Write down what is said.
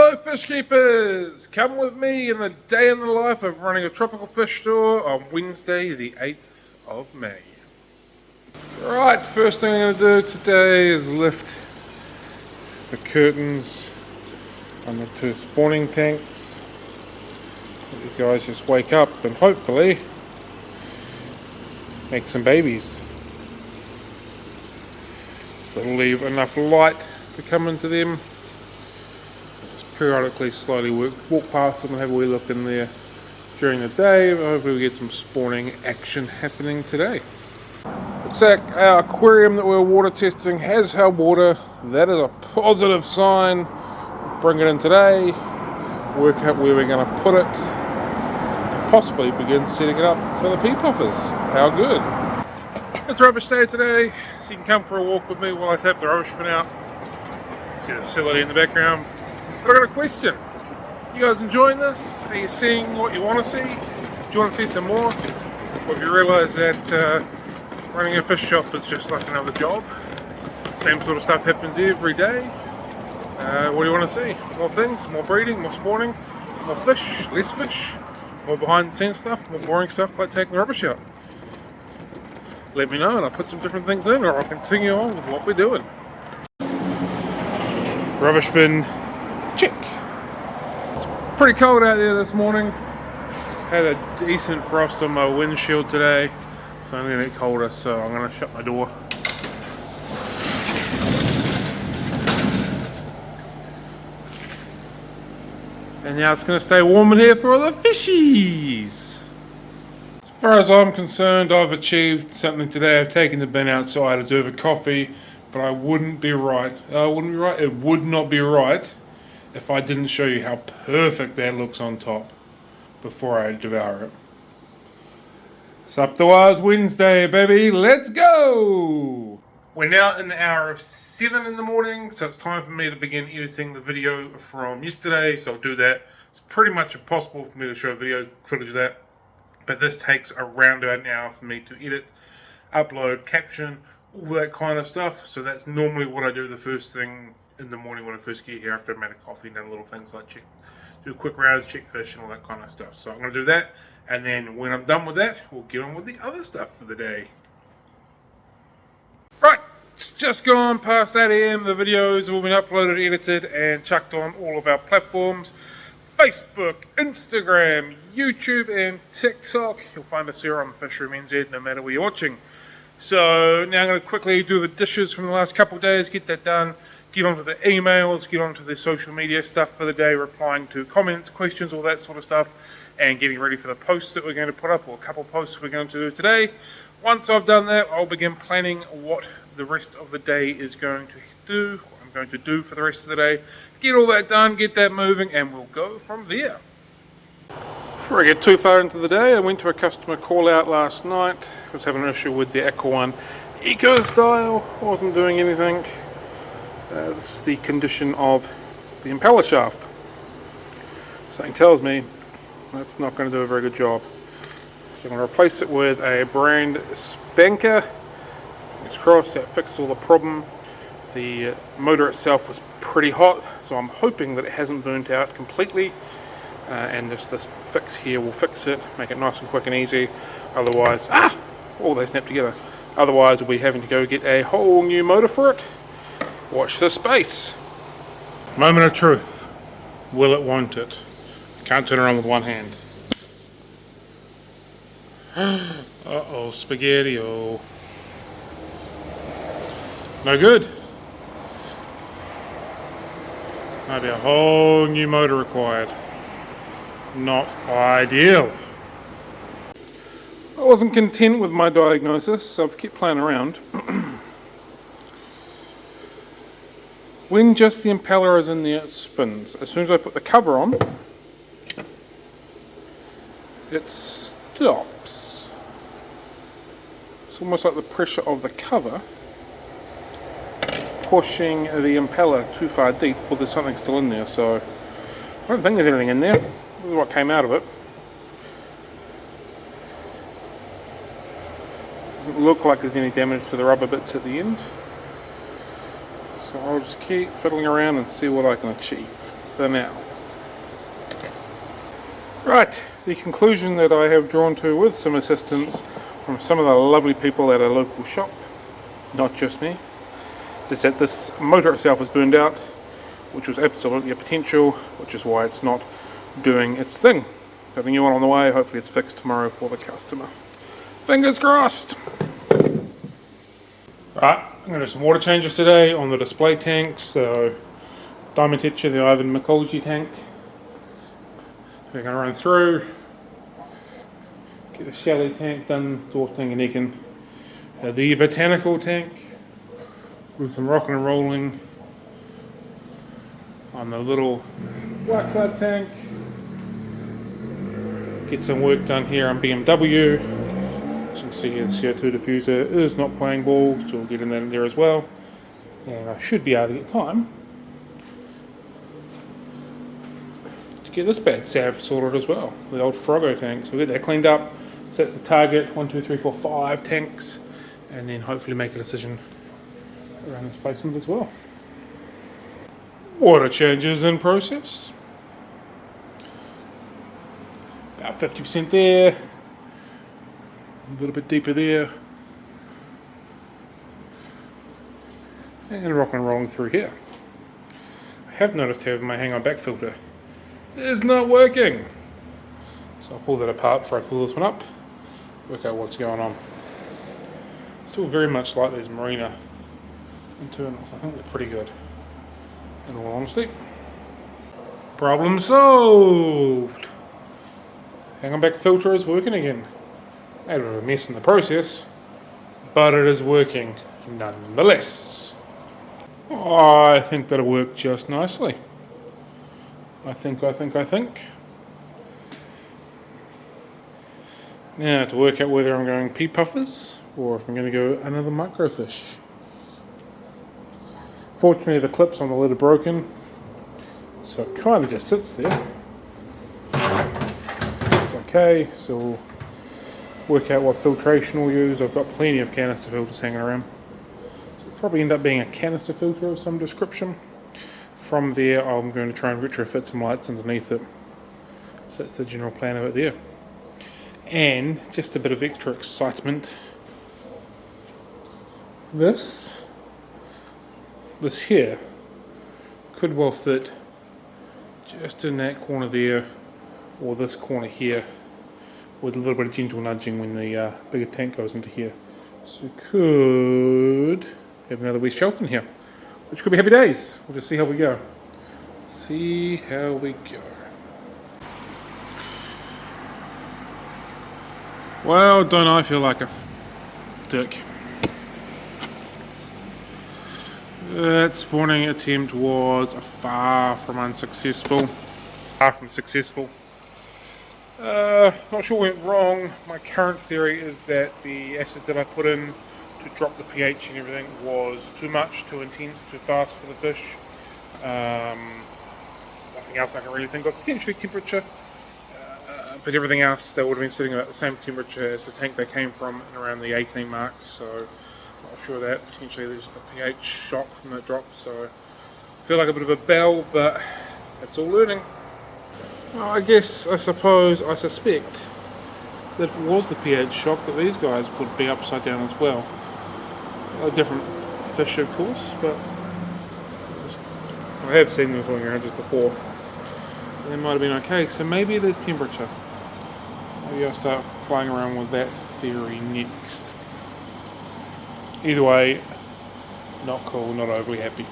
Hello fish keepers! Come with me in the day in the life of running a tropical fish store on Wednesday the 8th of May. Right, first thing I'm going to do today is lift the curtains on the two spawning tanks. Let these guys just wake up and hopefully make some babies. So that'll leave enough light to come into them. Periodically slowly walk past them and have a wee look in there during the day. Hopefully we get some spawning action happening today. Looks like our aquarium that we're water testing has held water. That is a positive sign. Bring it in today, work out where we're going to put it, and possibly begin setting it up for the pea puffers. How good. It's rubbish day today, so you can come for a walk with me while I tap the rubbish bin out. See the facility in the background. But I got a question. You guys enjoying this? Are you seeing what you want to see? Do you want to see some more? Or have you realised that running a fish shop is just like another job? Same sort of stuff happens every day. What do you want to see? More things, more breeding, more spawning, more fish, less fish, more behind the scenes stuff, more boring stuff like taking the rubbish out. Let me know and I'll put some different things in, or I'll continue on with what we're doing. Rubbish bin. Check. It's pretty cold out there this morning. Had a decent frost on my windshield today, so I'm going to get colder, so I'm going to shut my door. And now it's going to stay warm in here for all the fishies. As far as I'm concerned, I've achieved something today. I've taken the bin outside. I deserve a coffee, but I wouldn't be right. It would not be right if I didn't show you how perfect that looks on top before I devour it. It's up to us Wednesday, baby. Let's go! We're now in the hour of 7 in the morning, so it's time for me to begin editing the video from yesterday, so I'll do that. It's pretty much impossible for me to show video footage of that, but this takes around about an hour for me to edit, upload, caption, all that kind of stuff. So that's normally what I do the first thing in the morning when I first get here after I've made a coffee and done little things like do quick rounds, check fish and all that kind of stuff. So I'm going to do that, and then when I'm done with that, we'll get on with the other stuff for the day. Right, it's just gone past 8 AM. The videos have all been uploaded, edited and chucked on all of our platforms. Facebook, Instagram, YouTube and TikTok. You'll find us here on Fish Room NZ no matter where you're watching. So now I'm going to quickly do the dishes from the last couple of days, get that done. Get onto the emails, get onto the social media stuff for the day, replying to comments, questions, all that sort of stuff, and getting ready for the posts that we're going to put up, or a couple of posts we're going to do today. Once I've done that, I'll begin planning what the rest of the day is going to do, what I'm going to do for the rest of the day. Get all that done, get that moving, and we'll go from there. Before I get too far into the day, I went to a customer call out last night. I was having an issue with the Aqua One Eco Style, wasn't doing anything. This is the condition of the impeller shaft. Something tells me that's not going to do a very good job. So I'm going to replace it with a brand spanker. Fingers crossed that fixed all the problem. The motor itself was pretty hot, so I'm hoping that it hasn't burnt out completely. And this fix here will fix it, make it nice and quick and easy. Otherwise, they snap together. Otherwise we'll be having to go get a whole new motor for it. Watch this space. Moment of truth. Will it, won't it? Can't turn around with one hand. Uh-oh, spaghetti-o. No good. Might be a whole new motor required. Not ideal. I wasn't content with my diagnosis, so I've kept playing around. When just the impeller is in there, it spins. As soon as I put the cover on, it stops. It's almost like the pressure of the cover is pushing the impeller too far deep. Well, there's something still in there, so I don't think there's anything in there. This is what came out of it. Doesn't look like there's any damage to the rubber bits at the end. So I'll just keep fiddling around and see what I can achieve. for now. Right, the conclusion that I have drawn to with some assistance from some of the lovely people at a local shop, not just me, is that this motor itself was burned out, which was absolutely a potential, which is why it's not doing its thing. Got a new one on the way, hopefully it's fixed tomorrow for the customer. Fingers crossed! Right, I'm going to do some water changes today on the display tank. So, Diamond Tetcher, the Ivan McColgy tank. We're going to run through, get the Shelley tank done, Dwarf Tanganyikan, the Botanical tank, with some rocking and rolling on the little White Cloud tank. Get some work done here on BMW. As you can see here, the CO2 diffuser is not playing ball, so we'll get in that in there as well. And I should be able to get time to get this bad salve sorted as well, the old Froggo tank. So we'll get that cleaned up. So that's the target, 1, 2, 3, 4, 5 tanks, and then hopefully make a decision around this placement as well. Water changes in process. About 50% there, a little bit deeper there, and rock and rolling through here. I have noticed here my hang on back filter is not working, so I'll pull that apart before I pull this one up, work out what's going on. Still very much like these Marina internals. I think they're pretty good, in all honesty. Problem solved! Hang on back filter is working again. A bit of a mess in the process, but it is working nonetheless. I think that'll work just nicely. I think. Now to work out whether I'm going pea puffers or if I'm going to go another microfish. Fortunately the clips on the lid are broken, so it kind of just sits there. It's okay, so we'll work out what filtration we'll use. I've got plenty of canister filters hanging around. So it'll probably end up being a canister filter of some description. From there I'm going to try and retrofit some lights underneath it. So that's the general plan of it there. And just a bit of extra excitement. This here could well fit just in that corner there, or this corner here, with a little bit of gentle nudging when the bigger tank goes into here. So could have another wee shelf in here, which could be happy days. We'll just see how we go. Well, don't I feel like a dick. That spawning attempt was far from successful. Not sure what went wrong. My current theory is that the acid that I put in to drop the pH and everything was too much, too intense, too fast for the fish. There's nothing else I can really think of. Potentially temperature, but everything else that would have been sitting about the same temperature as the tank they came from, around the 18 mark. So not sure of that. Potentially there's the pH shock from that drop. So I feel like a bit of a bell, but it's all learning. Well, I suspect that if it was the pH shock, that these guys would be upside down as well. A different fish, of course, but I have seen them swimming around just before. They might have been okay, so maybe it is temperature. Maybe I'll start playing around with that theory next. Either way, not cool, not overly happy.